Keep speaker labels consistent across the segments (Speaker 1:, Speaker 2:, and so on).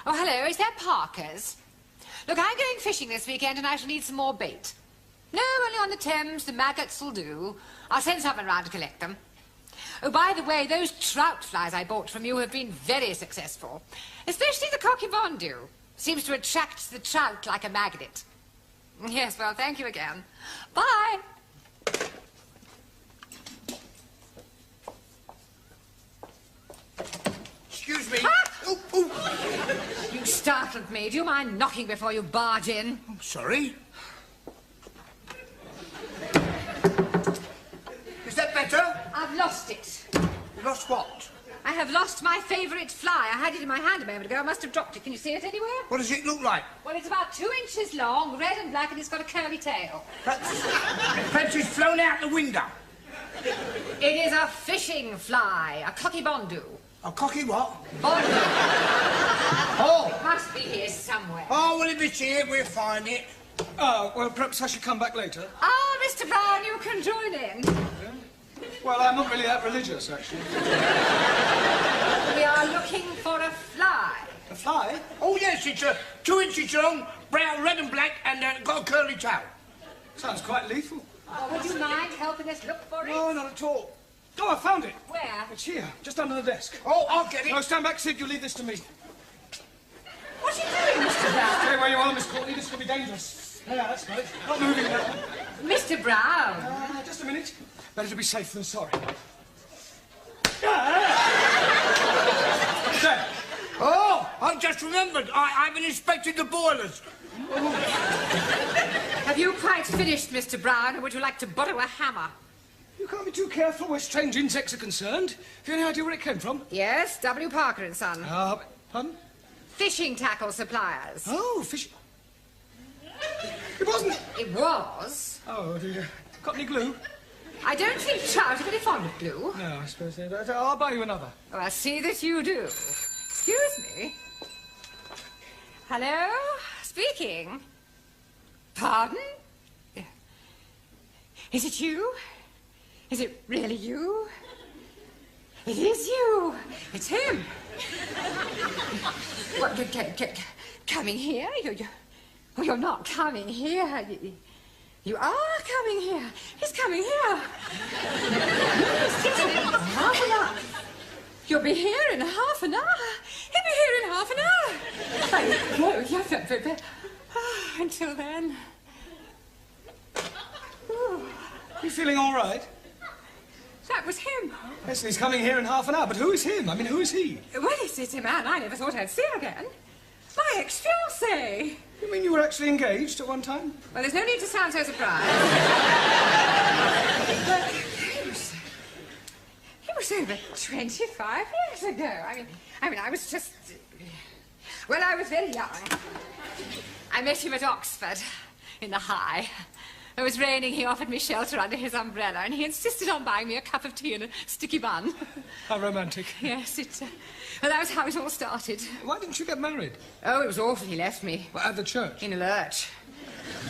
Speaker 1: Oh, hello, is that Parker's? Look, I'm going fishing this weekend and I shall need some more bait. No, only on the Thames, the maggots will do. I'll send someone round to collect them. Oh, by the way, those trout flies I bought from you have been very successful. Especially the cockybondu. Seems to attract the trout like a magnet. Yes, well, thank you again. Bye.
Speaker 2: Excuse me.
Speaker 1: Ah!
Speaker 2: Oh, oh.
Speaker 1: You startled me. Do you mind knocking before you barge in?
Speaker 2: I'm sorry. Is that better?
Speaker 1: I've lost it.
Speaker 2: You lost what?
Speaker 1: I have lost my favourite fly. I had it in my hand a moment ago. I must have dropped it. Can you see it anywhere?
Speaker 2: What does it look like?
Speaker 1: Well, it's about 2 inches long, red and black, and it's got a curly tail.
Speaker 2: Perhaps it's flown out the window.
Speaker 1: It is a fishing fly, a cockybondu.
Speaker 2: A cocky what?
Speaker 1: Bondu.
Speaker 3: Oh!
Speaker 1: It must be here somewhere.
Speaker 2: Oh, well, if it's here, we'll find it.
Speaker 3: Well, perhaps I should come back later.
Speaker 1: Ah, Mr. Brown, you can join in.
Speaker 3: Well, I'm not really that religious, actually.
Speaker 1: We are looking for a fly.
Speaker 3: A fly?
Speaker 2: Oh, yes, it's 2 inches long, brown, red and black, and got a curly tail.
Speaker 3: Sounds quite lethal.
Speaker 1: Oh, would you mind helping us look for it?
Speaker 3: No, not at all. Oh, I found it.
Speaker 1: Where?
Speaker 3: It's here, just under the desk.
Speaker 2: Oh, I'll get it.
Speaker 3: No, stand back, Sid. You leave this to me.
Speaker 1: What are you doing, Mr. Brown?
Speaker 3: Stay where you are, Miss Courtney. This could be dangerous. Yeah, that's right. Not moving now.
Speaker 1: Mr. Brown.
Speaker 3: Just a minute. Better to be safe than sorry. There.
Speaker 2: Oh, I've just remembered. I haven't inspected the boilers.
Speaker 1: Have you quite finished, Mr. Brown, or would you like to borrow a hammer?
Speaker 3: You can't be too careful where strange insects are concerned. Have you any idea where it came from?
Speaker 1: Yes, W. Parker and Son.
Speaker 3: Pardon?
Speaker 1: Fishing tackle suppliers.
Speaker 3: Oh, fish. It wasn't.
Speaker 1: It was.
Speaker 3: Oh, dear. Got any glue?
Speaker 1: I don't think trout are very fond of glue.
Speaker 3: No, I suppose they don't. I'll buy you another.
Speaker 1: Oh, I see that you do. Excuse me. Hello? Speaking. Pardon? Is it you? Is it really you? It is you. It's him. What, coming here? You're not coming here. You are coming here. He's coming here. Half an hour. You'll be here in half an hour. He'll be here in half an hour. Until then.
Speaker 3: You feeling all right?
Speaker 1: That was him.
Speaker 3: Yes, he's coming here in half an hour. But who is him? I mean, who is he?
Speaker 1: Well, it's a man I never thought I'd see again. My ex-fiancé.
Speaker 3: You mean you were actually engaged at one time?
Speaker 1: Well, there's no need to sound so surprised. But it was over 25 years ago. I mean, I was just... Well, I was very young. I met him at Oxford, in the High. It was raining, he offered me shelter under his umbrella, and he insisted on buying me a cup of tea and a sticky bun.
Speaker 3: How romantic.
Speaker 1: Yes, well, that was how it all started.
Speaker 3: Why didn't you get married?
Speaker 1: Oh, it was awful. He left me.
Speaker 3: Well, at the church?
Speaker 1: In a lurch.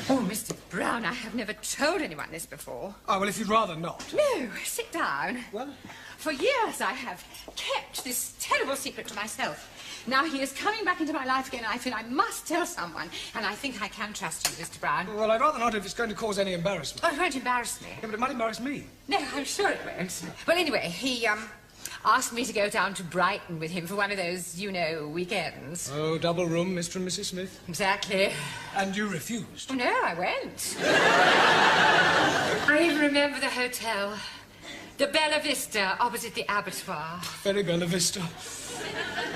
Speaker 1: Oh, Mr. Brown, I have never told anyone this before.
Speaker 3: Oh, well, if you'd rather not.
Speaker 1: No, sit down.
Speaker 3: Well?
Speaker 1: For years I have kept this terrible secret to myself. Now he is coming back into my life again, and I feel I must tell someone, and I think I can trust you, Mr. Brown.
Speaker 3: Well, I'd rather not if it's going to cause any embarrassment.
Speaker 1: Oh, it won't embarrass me.
Speaker 3: Yeah, but it might embarrass me.
Speaker 1: No, I'm sure it won't. Well, anyway, he, asked me to go down to Brighton with him for one of those, you know, weekends.
Speaker 3: Oh, double room, Mr. and Mrs. Smith.
Speaker 1: Exactly.
Speaker 3: And you refused?
Speaker 1: Oh, no, I went. I even remember the hotel. The Bella Vista, opposite the abattoir.
Speaker 3: Very Bella Vista.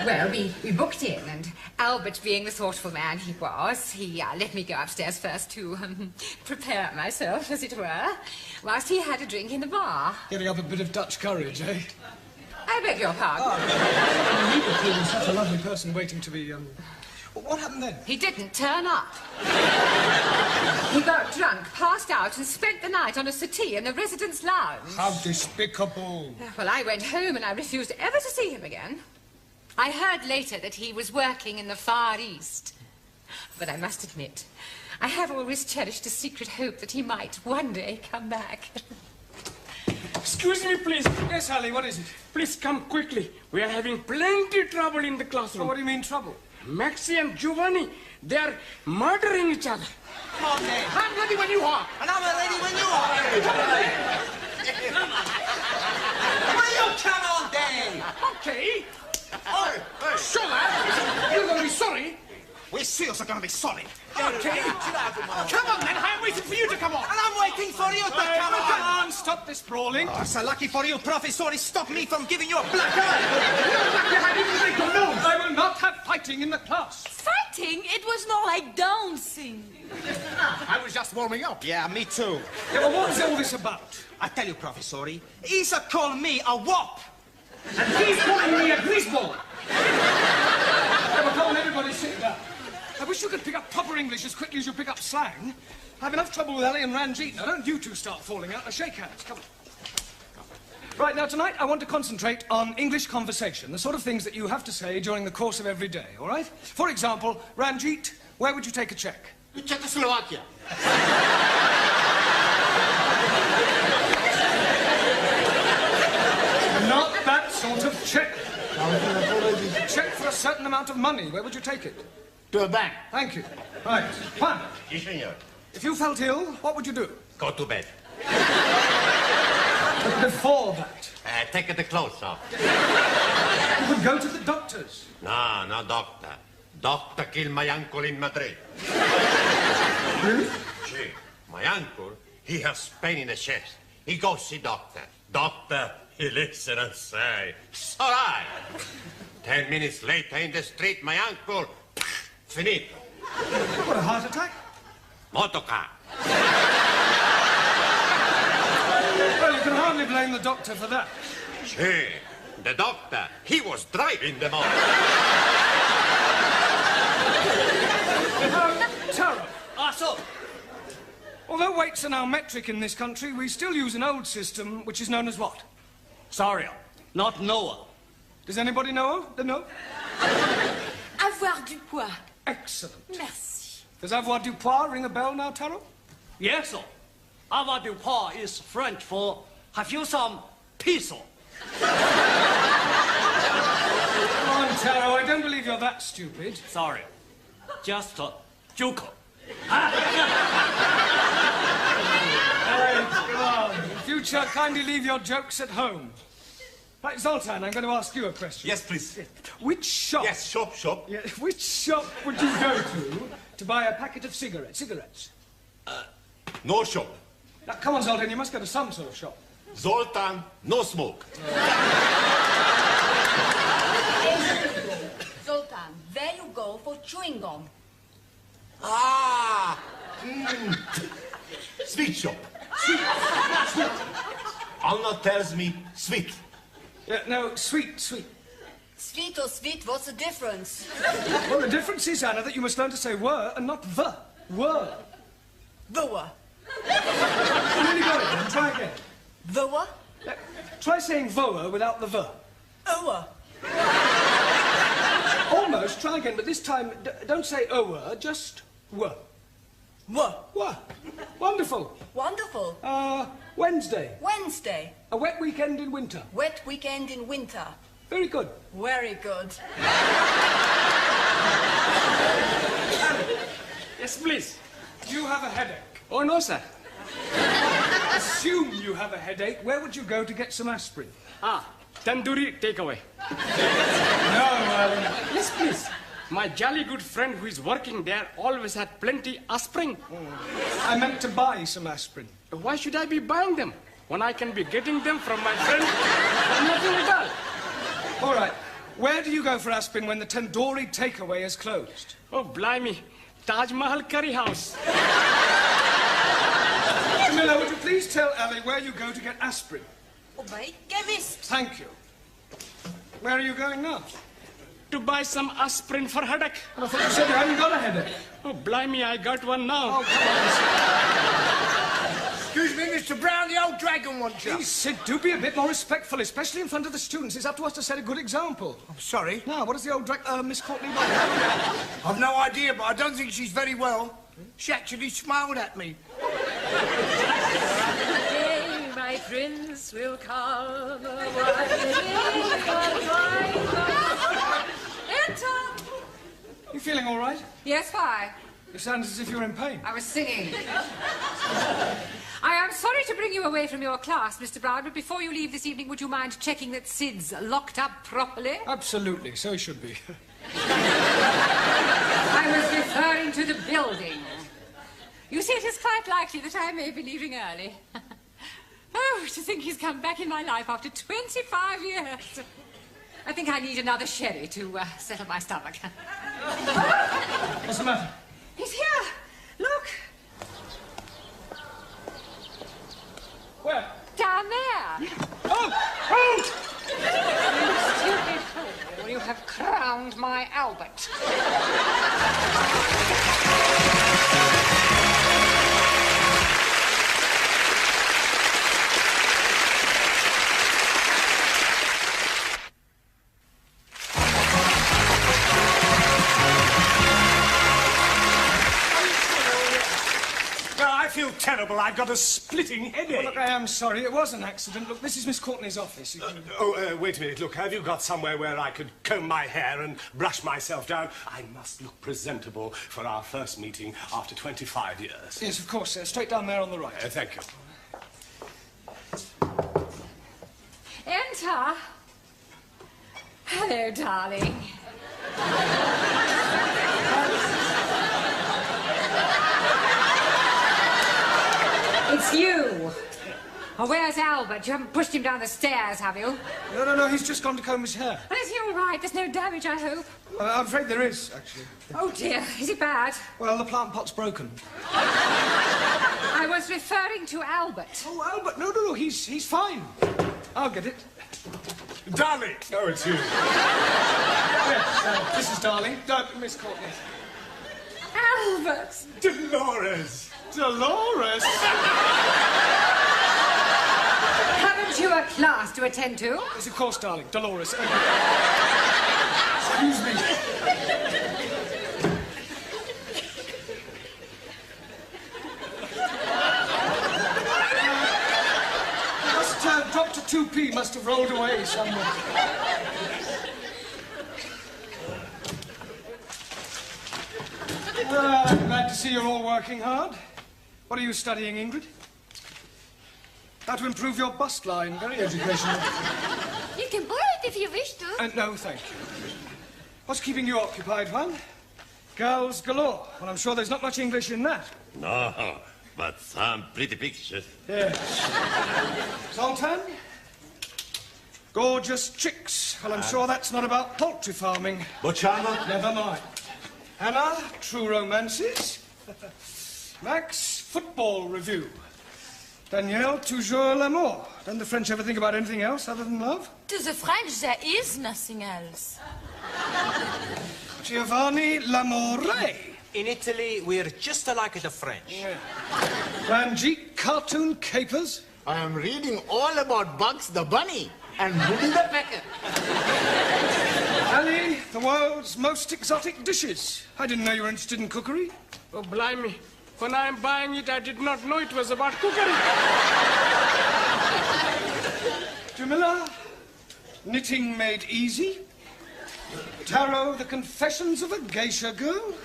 Speaker 1: Well, we booked in, and Albert, being the thoughtful man he was, he let me go upstairs first to prepare myself, as it were, whilst he had a drink in the bar.
Speaker 3: Getting up a bit of Dutch courage, eh?
Speaker 1: I beg your pardon.
Speaker 3: Oh, he would feel such a lovely person waiting to be, Well, what happened then?
Speaker 1: He didn't turn up. He got drunk, passed out, and spent the night on a settee in the residence lounge.
Speaker 3: How despicable.
Speaker 1: Well, I went home and I refused ever to see him again. I heard later that he was working in the Far East. But I must admit, I have always cherished a secret hope that he might one day come back.
Speaker 4: Excuse me, please.
Speaker 3: Yes, Ali, what is it?
Speaker 4: Please come quickly. We are having plenty trouble in the classroom.
Speaker 3: Oh, what do you mean, trouble?
Speaker 4: Maxie and Giovanni, they are murdering each other.
Speaker 2: Come on, then. I'm ready when you are. And I'm ready when you are.
Speaker 5: Will you come on, then?
Speaker 2: Okay. Oh, sure, lad. You're going to be sorry.
Speaker 5: We seals are going to be sorry.
Speaker 2: Okay. Come on, then. I'm waiting for you to come on.
Speaker 5: And I'm waiting for you to come on.
Speaker 3: Come on, stop this brawling.
Speaker 5: Oh, so lucky for you, Professor, he stopped me from giving you a black eye.
Speaker 3: I will not have fighting in the class.
Speaker 6: Fighting? It was more like dancing.
Speaker 2: I was just warming up.
Speaker 5: Yeah, me too.
Speaker 3: Yeah, well, what's all this about?
Speaker 5: I tell you, Professor, he's called me a wop.
Speaker 2: And he's calling me a greaseball.
Speaker 3: Yeah, well, come on, everybody sit down. I wish you could pick up proper English as quickly as you pick up slang. I have enough trouble with Ali and Ranjit. Now, don't you two start falling out. Now, shake hands. Come on. Right, now, tonight, I want to concentrate on English conversation, the sort of things that you have to say during the course of every day, all right? For example, Ranjit, where would you take a check?
Speaker 2: Czechoslovakia.
Speaker 3: Not that sort of check. A check for a certain amount of money. Where would you take it?
Speaker 2: To a bank.
Speaker 3: Thank you. Right. Juan,
Speaker 7: Yes, senor.
Speaker 3: if you felt ill, what would you do?
Speaker 7: Go to bed.
Speaker 3: But before that,
Speaker 7: Take the clothes off.
Speaker 3: you would go to the doctors.
Speaker 7: No, doctor. Doctor killed my uncle in Madrid.
Speaker 3: Really?
Speaker 7: See, my uncle, he has pain in the chest. He goes see doctor. Doctor, he listen and say, it's all right. 10 minutes later in the street, my uncle, finito.
Speaker 3: What, a heart attack?
Speaker 7: Motorcar.
Speaker 3: Well, you can hardly blame the doctor for that.
Speaker 7: See, the doctor, he was driving the motor.
Speaker 3: Taro,
Speaker 4: So,
Speaker 3: although weights are now metric in this country, we still use an old system which is known as what?
Speaker 4: sorry, not Noah.
Speaker 3: Does anybody know? No?
Speaker 6: Avoir du poids.
Speaker 3: Excellent.
Speaker 6: Merci.
Speaker 3: Does avoir du poids ring a bell now, Taro?
Speaker 4: Yes, sir. Avoir du poids is French for have you some peso?
Speaker 3: Come on, Taro, I don't believe you're that stupid.
Speaker 4: Sorry, just a joke.
Speaker 3: Right, come on. In future, kindly leave your jokes at home. Right, Zoltan, I'm going to ask you a question.
Speaker 7: Yes, please.
Speaker 3: Which shop...
Speaker 7: Yes, shop.
Speaker 3: Yeah, which shop would you go to buy a packet of cigarettes?
Speaker 7: No shop.
Speaker 3: Now, come on, Zoltan, you must go to some sort of shop.
Speaker 7: Zoltan, no smoke.
Speaker 6: Zoltan, there you go for chewing gum.
Speaker 7: Sweet shop. Sweet. Anna tells me sweet.
Speaker 3: Yeah, no, sweet.
Speaker 6: Sweet or sweet, what's the difference?
Speaker 3: Well, the difference is, Anna, that you must learn to say were and not the. Were.
Speaker 6: The what?
Speaker 3: Really go again. Try again.
Speaker 6: The what?
Speaker 3: Try saying voa without the ver.
Speaker 6: Owa.
Speaker 3: Almost. Try again, but this time, don't say ower, just were.
Speaker 6: What?
Speaker 3: Were. Wonderful.
Speaker 6: Wonderful.
Speaker 3: Wednesday.
Speaker 6: Wednesday.
Speaker 3: A wet weekend in winter.
Speaker 6: Wet weekend in winter.
Speaker 3: Very good.
Speaker 6: Very good.
Speaker 4: Yes, please.
Speaker 3: You have a headache.
Speaker 4: Oh, no, sir.
Speaker 3: Assume you have a headache. Where would you go to get some aspirin?
Speaker 4: Tandoori takeaway.
Speaker 3: No,
Speaker 4: Yes, please. My jolly good friend who is working there always had plenty aspirin.
Speaker 3: I meant to buy some aspirin.
Speaker 4: Why should I be buying them when I can be getting them from my friend? Nothing at all.
Speaker 3: All right. Where do you go for aspirin when the tandoori takeaway is closed?
Speaker 4: Oh, blimey. Taj Mahal Curry House.
Speaker 3: Camilla, would you please tell Ali where you go to get aspirin?
Speaker 6: Oh, by chemist.
Speaker 3: Thank you. Where are you going now?
Speaker 4: To buy some aspirin for headache.
Speaker 3: I thought you said you hadn't got a headache.
Speaker 4: Oh, blimey, I got one now.
Speaker 3: Oh, come on.
Speaker 2: Excuse me, Mr. Brown, the old dragon wants you.
Speaker 3: Please, Sid, do be a bit more respectful, especially in front of the students. It's up to us to set a good example.
Speaker 2: I'm sorry.
Speaker 3: Now, what does the old Miss Courtney want?
Speaker 2: I've no idea, but I don't think she's very well. She actually smiled at me.
Speaker 6: Hey, my
Speaker 1: prince will come. Enter.
Speaker 3: You feeling all right?
Speaker 1: Yes, why?
Speaker 3: You sound as if you're in pain.
Speaker 1: I was singing. I am sorry to bring you away from your class, Mr. Brown, but before you leave this evening, would you mind checking that Sid's locked up properly?
Speaker 3: Absolutely, so he should be.
Speaker 1: I was referring to the building. You see, it is quite likely that I may be leaving early. Oh, to think he's come back in my life after 25 years. I think I need another sherry to settle my stomach.
Speaker 3: What's the matter?
Speaker 1: He's here. Look.
Speaker 3: Where?
Speaker 1: Down there.
Speaker 3: Oh! Oh!
Speaker 1: You stupid fool. You have crowned my Albert.
Speaker 3: I feel terrible. I've got a splitting headache. Well, look, I am sorry. It was an accident. Look, this is Miss Courtney's office.
Speaker 8: Wait a minute. Look, have you got somewhere where I could comb my hair and brush myself down? I must look presentable for our first meeting after 25 years.
Speaker 3: Yes, of course. Straight down there on the right.
Speaker 8: Thank you.
Speaker 1: Enter. Hello, darling. It's you. Oh, where's Albert? You haven't pushed him down the stairs, have you?
Speaker 3: No. He's just gone to comb his hair.
Speaker 1: Well, is he all right? There's no damage, I hope.
Speaker 3: I'm afraid there is, actually.
Speaker 1: Oh, dear. Is it bad?
Speaker 3: Well, the plant pot's broken.
Speaker 1: I was referring to Albert.
Speaker 3: Oh, Albert. No. He's fine. I'll get it.
Speaker 8: Darling! Oh, it's you.
Speaker 3: Yes, this is Darling. Miss Courtney.
Speaker 1: Albert!
Speaker 8: Dolores!
Speaker 3: Dolores?
Speaker 1: Haven't you a class to attend to?
Speaker 3: Yes, of course, darling. Dolores. Excuse me. Dr. 2P must have rolled away somewhere. I'm glad to see you're all working hard. What are you studying, Ingrid? How to improve your bust line. Very educational.
Speaker 6: You can borrow it if you wish to.
Speaker 3: No, thank you. What's keeping you occupied, Juan? Girls galore. Well, I'm sure there's not much English in that.
Speaker 7: No, but some pretty pictures.
Speaker 3: Yes. Zoltan? Gorgeous chicks. Well, I'm sure that's not about poultry farming.
Speaker 8: Bocciano?
Speaker 3: Never mind. Hannah, true romances. Max, football review. Danielle, toujours l'amour. Don't the French ever think about anything else other than love?
Speaker 6: To the French, there is nothing else.
Speaker 3: Giovanni, l'amore.
Speaker 5: In Italy, we're just alike the French.
Speaker 3: Yeah. Ranjit, cartoon capers.
Speaker 2: I am reading all about Bugs the Bunny and Woody the Pecker.
Speaker 3: Ali, the world's most exotic dishes. I didn't know you were interested in cookery.
Speaker 9: Oh, blimey. When I'm buying it, I did not know it was about cookery.
Speaker 3: Jamila, knitting made easy. Tarot, the confessions of a geisha girl.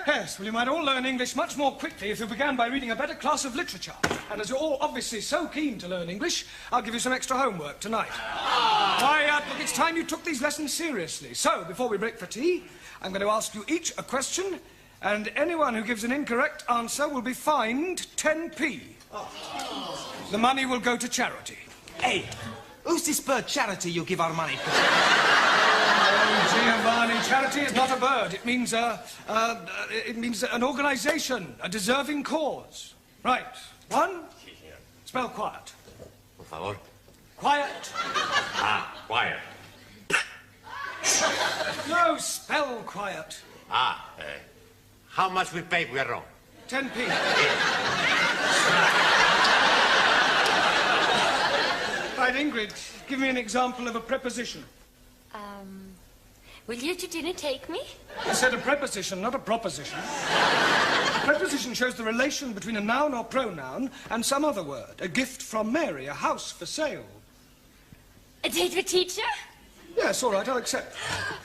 Speaker 3: Yes, well, you might all learn English much more quickly if you began by reading a better class of literature. And as you're all obviously so keen to learn English, I'll give you some extra homework tonight. Quiet, look, it's time you took these lessons seriously. So, before we break for tea, I'm going to ask you each a question, and anyone who gives an incorrect answer will be fined 10p. The money will go to charity.
Speaker 5: Hey, who's this bird charity you give our money to?
Speaker 3: Oh, Giovanni, charity is not a bird. It means an organization, a deserving cause. Right. One, spell quiet.
Speaker 7: Por favor.
Speaker 3: Quiet.
Speaker 7: Quiet.
Speaker 3: No, spell quiet.
Speaker 7: How much we pay if we are wrong?
Speaker 3: 10p. Right, Ingrid, give me an example of a preposition.
Speaker 6: Will you to dinner take me?
Speaker 3: I said a preposition, not a proposition. Preposition shows the relation between a noun or pronoun and some other word. A gift from Mary, a house for sale.
Speaker 6: A date with teacher?
Speaker 3: Yes, all right, I'll accept.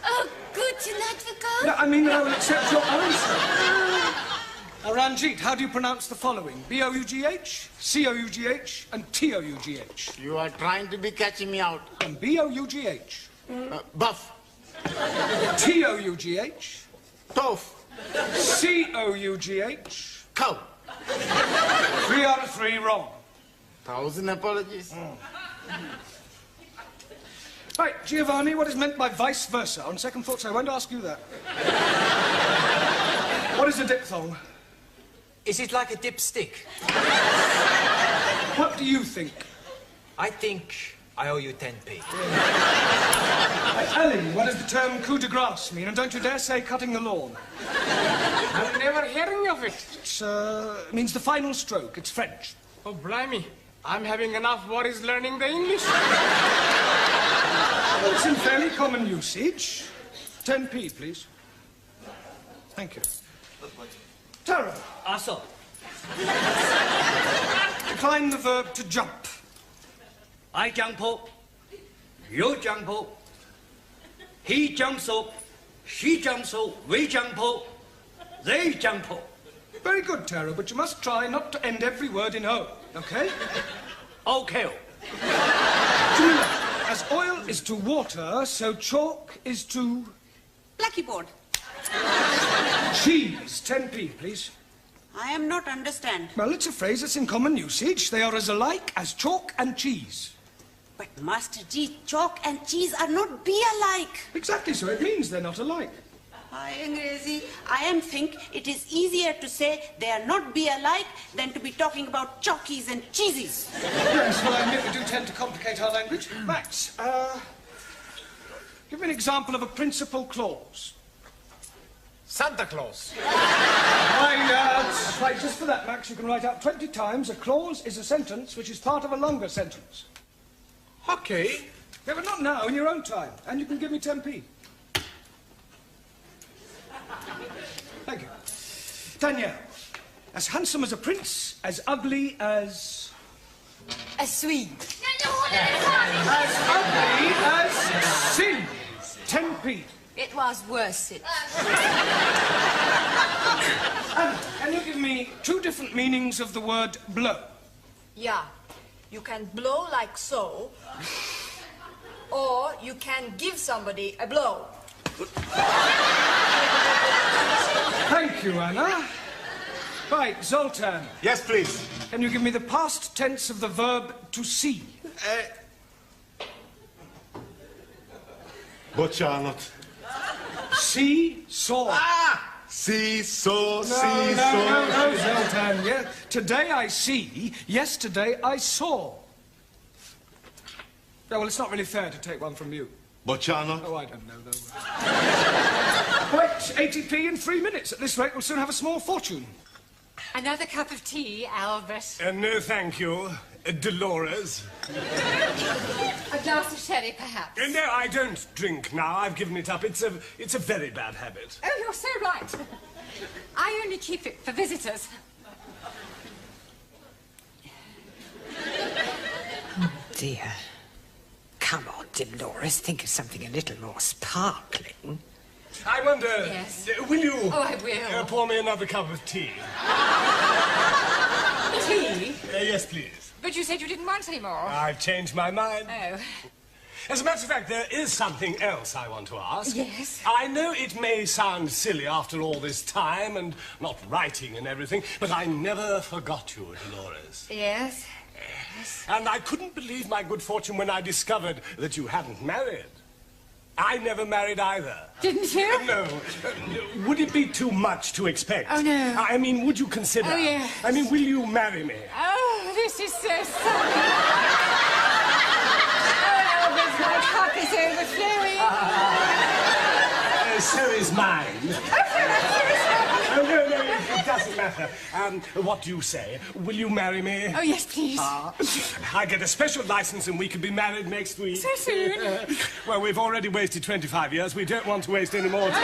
Speaker 6: Oh, good tonight for God.
Speaker 3: No, I mean, I will accept your answer. Now, Ranjit, how do you pronounce the following? B-O-U-G-H, C-O-U-G-H, and T-O-U-G-H.
Speaker 2: You are trying to be catching me out.
Speaker 3: And B-O-U-G-H.
Speaker 2: Buff.
Speaker 3: T-O-U-G-H.
Speaker 2: Tough.
Speaker 3: C-O-U-G-H.
Speaker 2: Cow.
Speaker 3: 3 out of 3 wrong.
Speaker 2: 1,000 apologies.
Speaker 3: Right, Giovanni, what is meant by vice versa? On second thoughts, I won't ask you that. What is a diphthong?
Speaker 5: Is it like a dipstick?
Speaker 3: What do you think?
Speaker 5: I think I owe you 10p.
Speaker 3: Ellie, what does the term coup de grace mean? And don't you dare say cutting the lawn.
Speaker 9: I'm never hearing of it.
Speaker 3: It means the final stroke. It's French.
Speaker 9: Oh, blimey. I'm having enough worries learning the English.
Speaker 3: Well, it's in fairly common usage. 10p, please. Thank you. Tara.
Speaker 4: Also,
Speaker 3: Decline the verb to jump.
Speaker 4: I jump up, you jump up, he jumps up, she jumps up, we jump up, they jump up.
Speaker 3: Very good, Tara, but you must try not to end every word in O, okay?
Speaker 4: Okay.
Speaker 3: Jamila, as oil is to water, so chalk is to...
Speaker 10: Blackboard.
Speaker 3: Cheese. 10p, please.
Speaker 10: I am not understand.
Speaker 3: Well, it's a phrase that's in common usage. They are as alike as chalk and cheese.
Speaker 10: But Master G, chalk and cheese are not be alike.
Speaker 3: Exactly, so it means they're not alike.
Speaker 10: Hi, Angrezi. I am think it is easier to say they are not be alike than to be talking about chalkies and cheesies.
Speaker 3: Yes, well, I admit we do tend to complicate our language. Max, give me an example of a principal clause.
Speaker 5: Santa Claus.
Speaker 3: Right, just for that, Max, you can write out 20 times a clause is a sentence which is part of a longer sentence.
Speaker 5: Okay.
Speaker 3: Yeah, but not now, in your own time. And you can give me 10p. Thank you. Danielle, as handsome as a prince, as ugly as...
Speaker 6: A Swede.
Speaker 3: As ugly as sin. 10p.
Speaker 6: It was worth it.
Speaker 3: Anna, can you give me 2 different meanings of the word blow?
Speaker 11: Yeah. You can blow like so, or you can give somebody a blow.
Speaker 3: Thank you, Anna. Right, Zoltan.
Speaker 8: Yes, please.
Speaker 3: Can you give me the past tense of the verb to see?
Speaker 8: Boccianot.
Speaker 3: See, saw.
Speaker 8: Ah! See, saw,
Speaker 3: No, Zoltan. Yeah. Today I see, yesterday I saw. Yeah, well, it's not really fair to take one from you.
Speaker 8: Boccianot.
Speaker 3: Oh, I don't know, though. Right, 80p in 3 minutes. At this rate, we'll soon have a small fortune.
Speaker 1: Another cup of tea, Albert.
Speaker 8: No, thank you, Dolores.
Speaker 1: A glass of sherry, perhaps.
Speaker 8: No, I don't drink now. I've given it up. It's a very bad habit.
Speaker 1: Oh, you're so right. I only keep it for visitors.
Speaker 12: Dear. Come on, Dolores, think of something a little more sparkling.
Speaker 8: I wonder...
Speaker 1: Yes.
Speaker 8: Will you...
Speaker 1: Oh, I will.
Speaker 8: Pour me another cup of tea?
Speaker 1: Tea?
Speaker 8: Yes, please.
Speaker 1: But you said you didn't want any more.
Speaker 8: I've changed my mind.
Speaker 1: Oh.
Speaker 8: As a matter of fact, there is something else I want to ask.
Speaker 1: Yes?
Speaker 8: I know it may sound silly after all this time and not writing and everything, but I never forgot you, Dolores.
Speaker 1: Yes?
Speaker 8: And I couldn't believe my good fortune when I discovered that you hadn't married. I never married either.
Speaker 1: Didn't you?
Speaker 8: No. Would it be too much to expect?
Speaker 1: Oh, no.
Speaker 8: I mean, would you consider?
Speaker 1: Oh, yes.
Speaker 8: I mean, will you marry me?
Speaker 1: Oh, this is so sunny. Oh, Albert, my cup is overflowing.
Speaker 8: So is mine.
Speaker 1: Oh,
Speaker 8: No, it doesn't matter. What do you say? Will you marry me?
Speaker 1: Oh, yes, please.
Speaker 8: I get a special license and we can be married next week.
Speaker 1: So soon?
Speaker 8: Well, we've already wasted 25 years. We don't want to waste any more time.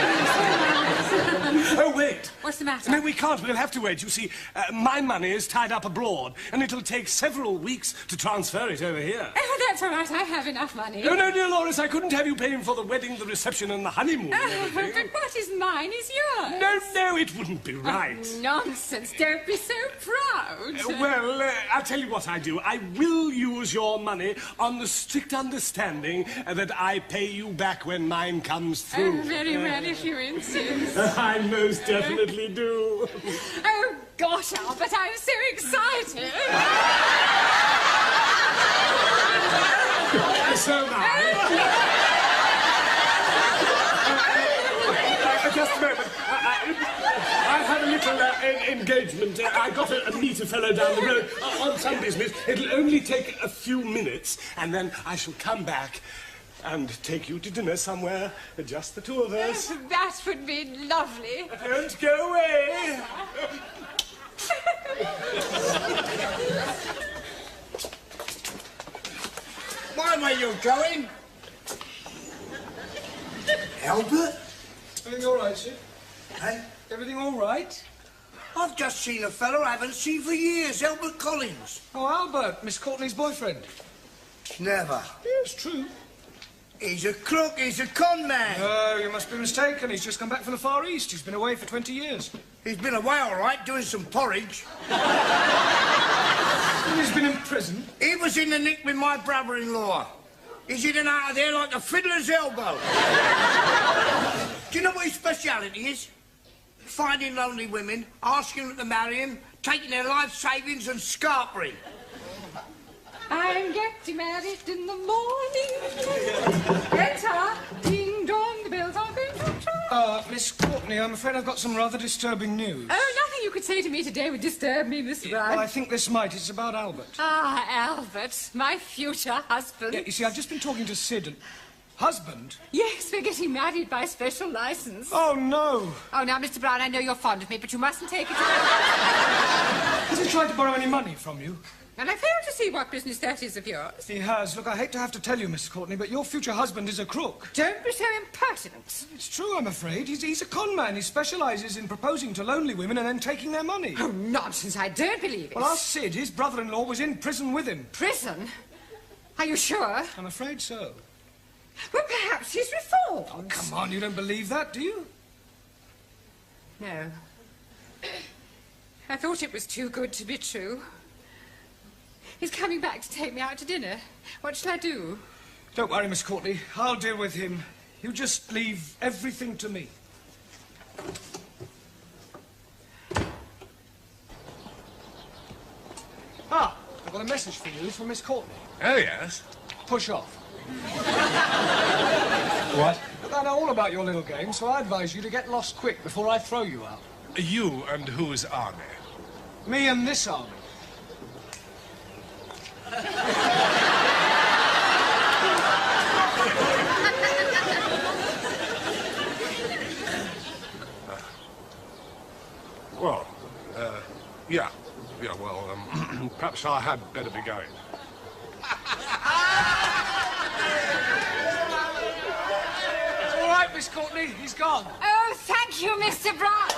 Speaker 8: Oh, wait.
Speaker 1: What's the matter?
Speaker 8: No, we can't. We'll have to wait. You see, my money is tied up abroad, and it'll take several weeks to transfer it over here.
Speaker 1: Oh, that's all right. I have enough money.
Speaker 8: Oh, no, dear Loris, I couldn't have you paying for the wedding, the reception, and the honeymoon and everything.
Speaker 1: But what is mine is yours.
Speaker 8: No, it wouldn't be right.
Speaker 1: Nonsense. Don't be so proud.
Speaker 8: Well, I'll tell you what I do. I will use your money on the strict understanding that I pay you back when mine comes through.
Speaker 1: Oh, very well, if you insist.
Speaker 8: I most definitely do.
Speaker 1: Oh, gosh, Albert, I'm so excited.
Speaker 8: So am I. Just a moment. I have a little engagement. I got to meet a fellow down the road on some business. It'll only take a few minutes, and then I shall come back and take you to dinner somewhere, just the two of us.
Speaker 1: That would be lovely.
Speaker 8: Don't go away.
Speaker 2: Mind where you're going. Albert?
Speaker 3: Everything all right, sir?
Speaker 2: Hey?
Speaker 3: Everything all right?
Speaker 2: I've just seen a fellow I haven't seen for years, Albert Collins.
Speaker 3: Oh, Albert, Miss Courtney's boyfriend.
Speaker 2: Never.
Speaker 3: Yeah, it's true.
Speaker 2: He's a crook, he's a con man.
Speaker 3: Oh, you must be mistaken. He's just come back from the Far East. He's been away for 20 years.
Speaker 2: He's been away all right, doing some porridge.
Speaker 3: He's been in prison.
Speaker 2: He was in the nick with my brother-in-law. He's in and out of there like a fiddler's elbow. Do you know what his speciality is? Finding lonely women, asking them to marry him, taking their life savings and scarpering.
Speaker 1: I'm getting married in the morning. Enter. Ding dong, the bells are going to chime.
Speaker 3: Miss Courtney, I'm afraid I've got some rather disturbing news.
Speaker 1: Oh, nothing you could say to me today would disturb me, Miss Brown.
Speaker 3: Well, I think this might. It's about Albert.
Speaker 1: Ah, Albert, my future husband.
Speaker 3: Yeah, you see, I've just been talking to Sid and... Husband?
Speaker 1: Yes, we're getting married by special license.
Speaker 3: Oh, no.
Speaker 1: Oh, now, Mr. Brown, I know you're fond of me, but you mustn't take it...
Speaker 3: Has he tried to borrow any money from you?
Speaker 1: And I fail to see what business that is of yours.
Speaker 3: He has. Look, I hate to have to tell you, Miss Courtney, but your future husband is a crook.
Speaker 1: Don't be so impertinent.
Speaker 3: It's true, I'm afraid. He's a con man. He specialises in proposing to lonely women and then taking their money.
Speaker 1: Oh, nonsense. I don't believe it.
Speaker 3: Well, ask Sid. His brother-in-law was in prison with him.
Speaker 1: Prison? Are you sure?
Speaker 3: I'm afraid so.
Speaker 1: Well, perhaps he's reformed.
Speaker 3: Oh, come on. You don't believe that, do you?
Speaker 1: No. I thought it was too good to be true. He's coming back to take me out to dinner. What shall I do?
Speaker 3: Don't worry, Miss Courtney. I'll deal with him. You just leave everything to me. Ah, I've got a message for you from Miss Courtney.
Speaker 8: Oh, yes?
Speaker 3: Push off.
Speaker 8: What?
Speaker 3: Look, I know all about your little game, so I advise you to get lost quick before I throw you out.
Speaker 8: You and whose army?
Speaker 3: Me and this army.
Speaker 8: Well, yeah. Yeah, well, perhaps I had better be going.
Speaker 3: All right, Miss Courtney, he's gone.
Speaker 1: Oh, thank you, Mr. Brown.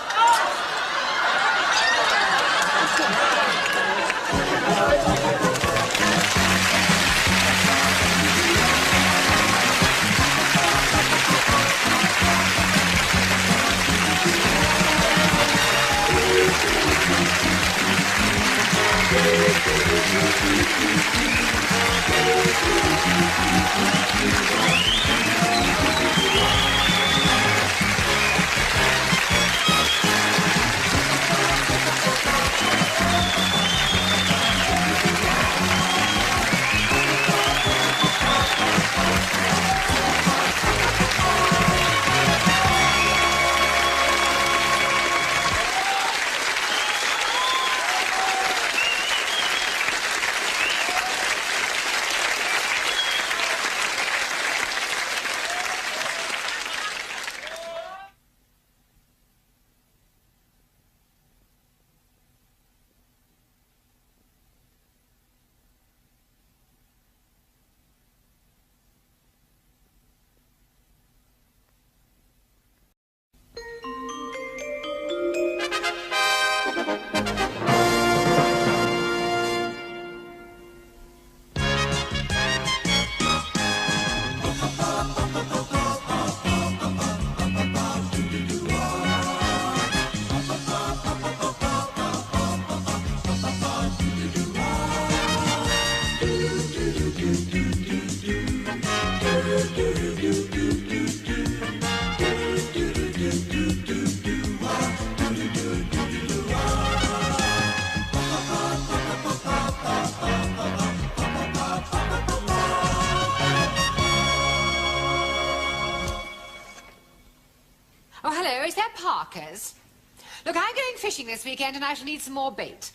Speaker 1: Oh, hello, is that Parker's? Look, I'm going fishing this weekend and I shall need some more bait.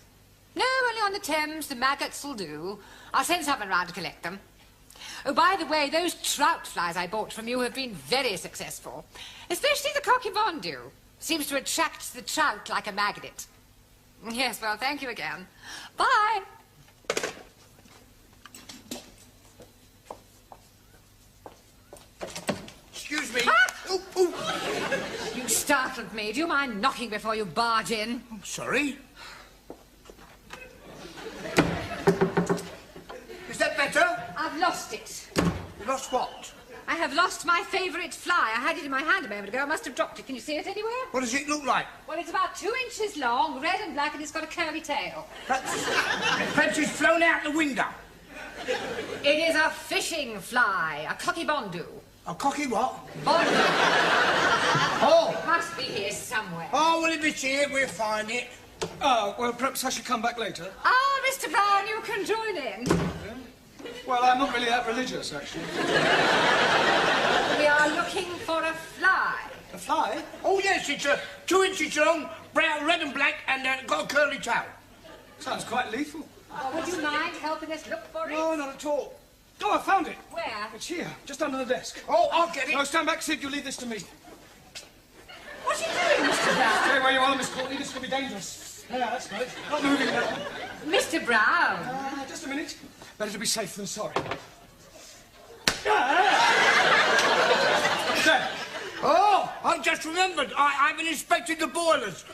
Speaker 1: No, only on the Thames, the maggots will do. I'll send someone round to collect them. Oh, by the way, those trout flies I bought from you have been very successful. Especially the cockybondu. Seems to attract the trout like a magnet. Yes, well, thank you again. Bye.
Speaker 2: Excuse me.
Speaker 1: Ah!
Speaker 2: Ooh, ooh.
Speaker 1: You startled me. Do you mind knocking before you barge in?
Speaker 2: Sorry. Is that better?
Speaker 1: I've lost it.
Speaker 2: You lost what?
Speaker 1: I have lost my favourite fly. I had it in my hand a moment ago. I must have dropped it. Can you see it anywhere?
Speaker 2: What does it look like?
Speaker 1: Well, it's about 2 inches long, red and black, and it's got a curly tail.
Speaker 2: Perhaps it's flown out the window.
Speaker 1: It is a fishing fly, a cockybondu.
Speaker 2: A cocky what?
Speaker 1: Bondu.
Speaker 2: Oh.
Speaker 1: It must be here somewhere.
Speaker 2: Oh, well, if it's here, we'll find it.
Speaker 3: Well, perhaps I should come back later.
Speaker 1: Ah, Mr. Brown, you can join in.
Speaker 3: Well, I'm not really that religious, actually.
Speaker 1: We are looking for a fly.
Speaker 3: A fly?
Speaker 2: Oh, yes, it's 2 inches long, brown, red and black, and got a curly tail.
Speaker 3: Sounds quite lethal.
Speaker 1: Oh, would you mind helping us look for it?
Speaker 3: No, not at all. Oh, I found it.
Speaker 1: Where?
Speaker 3: It's here, just under the desk.
Speaker 2: Oh, I'll get it.
Speaker 3: No, stand back, Sid. You leave this to me.
Speaker 1: What are you doing, Mr. Brown?
Speaker 3: Stay where you are, Miss Courtney. This could be dangerous. Yeah, that's right. Not moving now.
Speaker 1: Mr. Brown.
Speaker 3: Just a minute. Better to be safe than sorry.
Speaker 2: Oh, I've just remembered. I haven't inspected the boilers.